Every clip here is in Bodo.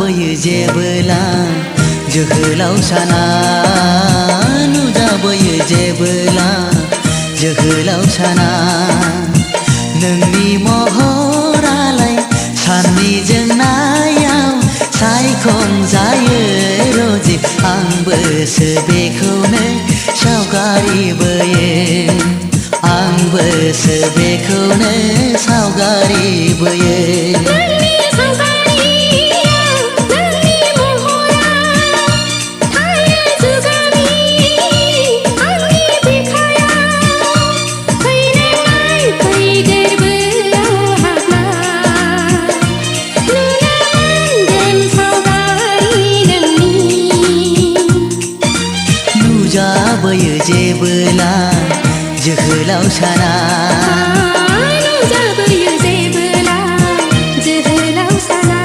नुजाबोयो जेबोला जोहोलाव साना नुजाबोयो जेबोला जोहोलाव साना नोंनि महरालाय साननि जोंनायाव सायखंजायो रजे आंबोसो बेखौनो सावगारि बोयो आंबोसो बेखौनो सावगारि बोयो नुजाबोयो जेबोला जोहोलाव साना नुजाबोयो जेबोला जोहोलाव साना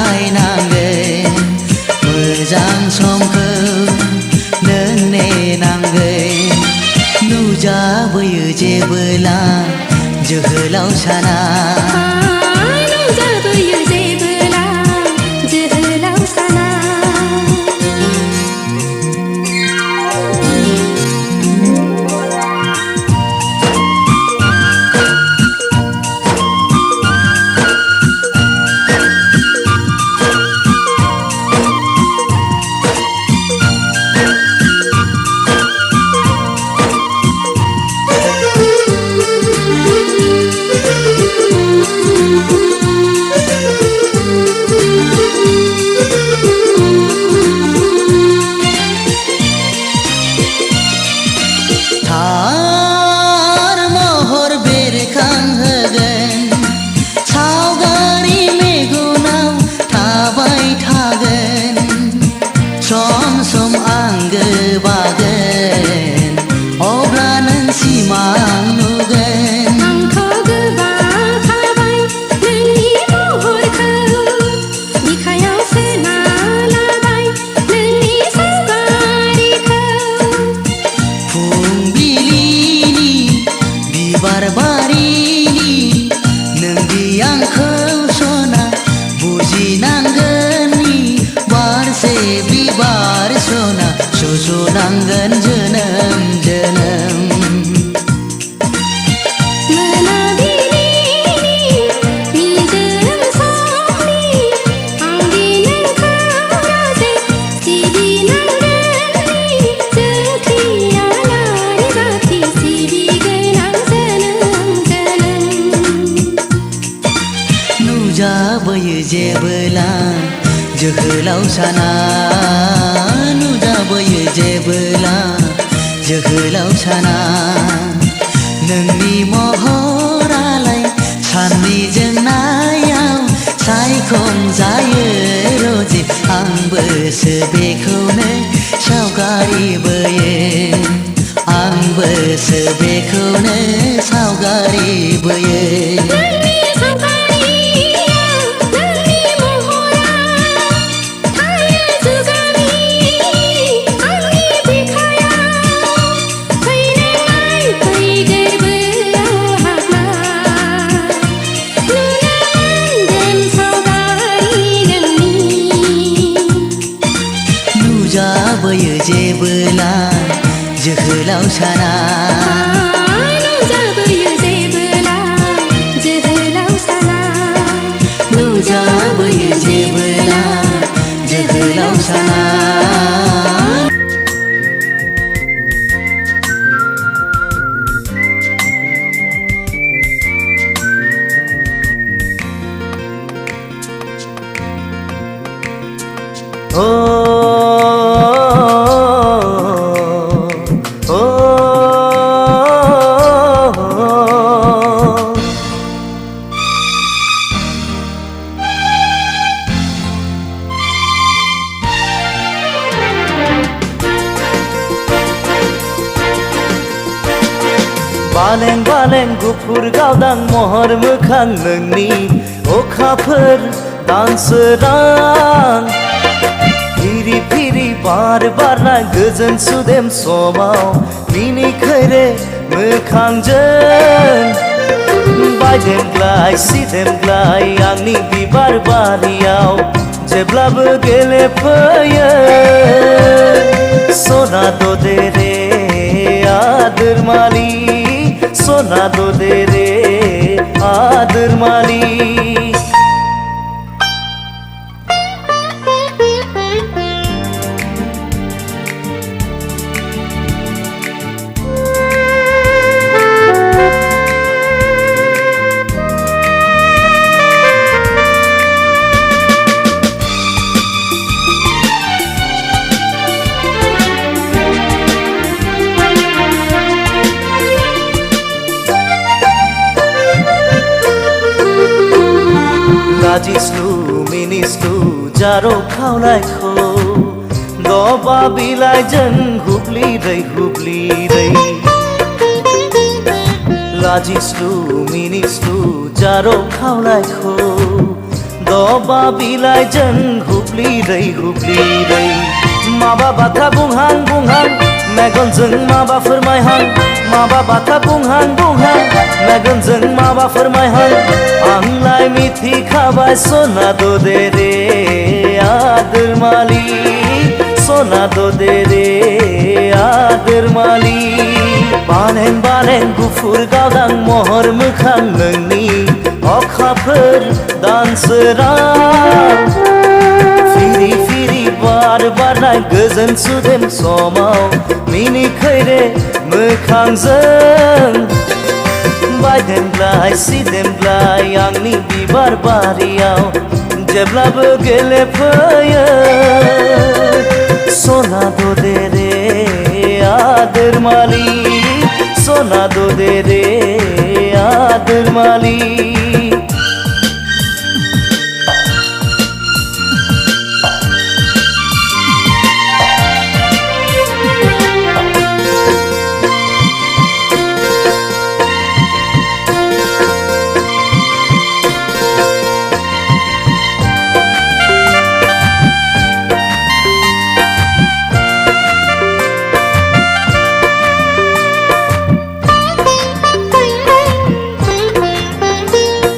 फोथायनांगोन मोजां समखौ नों नेनांगोन नुजाबोयो जेबोला जोहोलाव साना नुजाबोयो जेबोला जोहोलाव साना थार महर बेरखांहोगोन सावगारि मेगनाव थाबाय थागोन सम सम आंगो बागोन अब्ला नों सिमां नुगोन आंथ' गोबां थाबाय नोंनि महरखौ बिखायाव सोना लाबाय नोंनि सावगारिखौ बिबार बारिनि नोंदि आंखौ सना बुजिनांगोननि बारसे बिबार सना सुजुनांगोन जोनोम जोनोम नुजाबोयो जेबोला जोहोलाव साना नुजाबोयो जेबोला जोहोलाव साना नोंनि महरालाय साननि जोंनायाव सायखंजायो रजे आंबोसो बेखौनो सावगारि गोसो बेखौनो सावगारि बोयो नोंनि सावगारियाव नोंनि महरा थायो जुगामि आंनि बिखायाव फैनाय फै गोरबोआव हाबना नुनो मोनगोन सावगारि नोंनि नुजाबोयो जेबोला जोहोलाव साना नुजाबोयो जेबोला जोहोलाव साना नुजाबोयो जेबोला जोहोलाव साना बालें बालें गुफुर गावदां महर मोखां नोंनि अखाफोर दानसोरां फिरि फिरि बार बारनाय गोजोन सुदेम समाव मिनिखैरे मोखांजों बायदेमग्लाय सिदेमग्लाय आंनि बिबार बारियाव जेब्लाबो गेलेफैयो सना दे रे आदोर मालि सना दे रे आदोर मालि लाजिस्लु मिनिस्लु जारो खावलायखौ दबा बिलाइजों हुब्लिरै लाजिस्लु मिनिस्लु जारो खावलायखौ दबा बिलाइजों हुब्लिरै माबा बाथ्रा बुंहां मेगनजों माबा फोरमायहां माबा बाथ्रा बुंहां मेगनजों माबा फोरमायहां आंलाय मिथिखाबाय सना दे रे आदोर मालि सना दे रे आदोर मालि बालें बालें गुफुर गावदां महर मोखां नोंनि अखाफोर दानसोरां फिरि फिरि बार बारनाय गोजोन सुदेम समाव मिनिखैरे मोखांजों बायदेमग्लाय सिदेमग्लाय आंनि बिबार बारियाव जेब्लाबो गेलेफैयो सना दे रे आदोर मालि सना दे रे आदोर मालि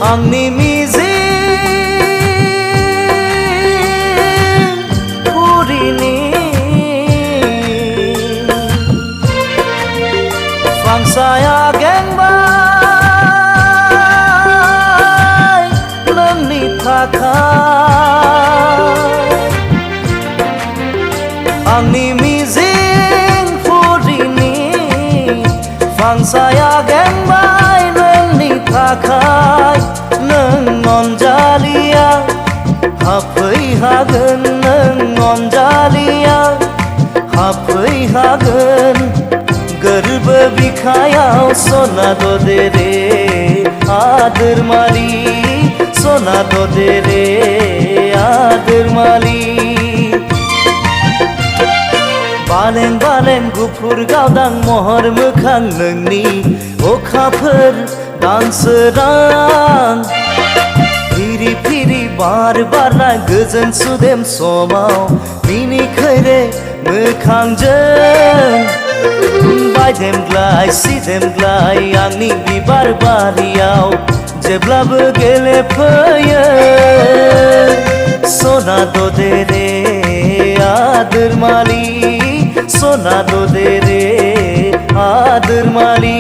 आंनि मिजिं पुरिनि फांसाया गेंबाय नोंनि थाखाय आंनि मिजिं पुरिनि फांसाया गेंबाय नोंनि थाखाय नों अनजालिया हाबफैहागोन नों अनजालिया हाबफैहागोन गोरबो बिखायाव सना दे रे आदोर मालि सना दे रे आदोर मालि बालें बालें गुफुर गावदां महर मोखां नोंनि अखाफोर गांसोरां फिरि फिरि बार बारनाय गोजोन सुदेम समाव मिनिखैरे मोखांजों बायदेमग्लाय सिदेमग्लाय आंनि बिबार बारियाव जेब्लाबो गेलेफैयो सना ददे रे आदोर मालि सना ददे रे आदोर मालि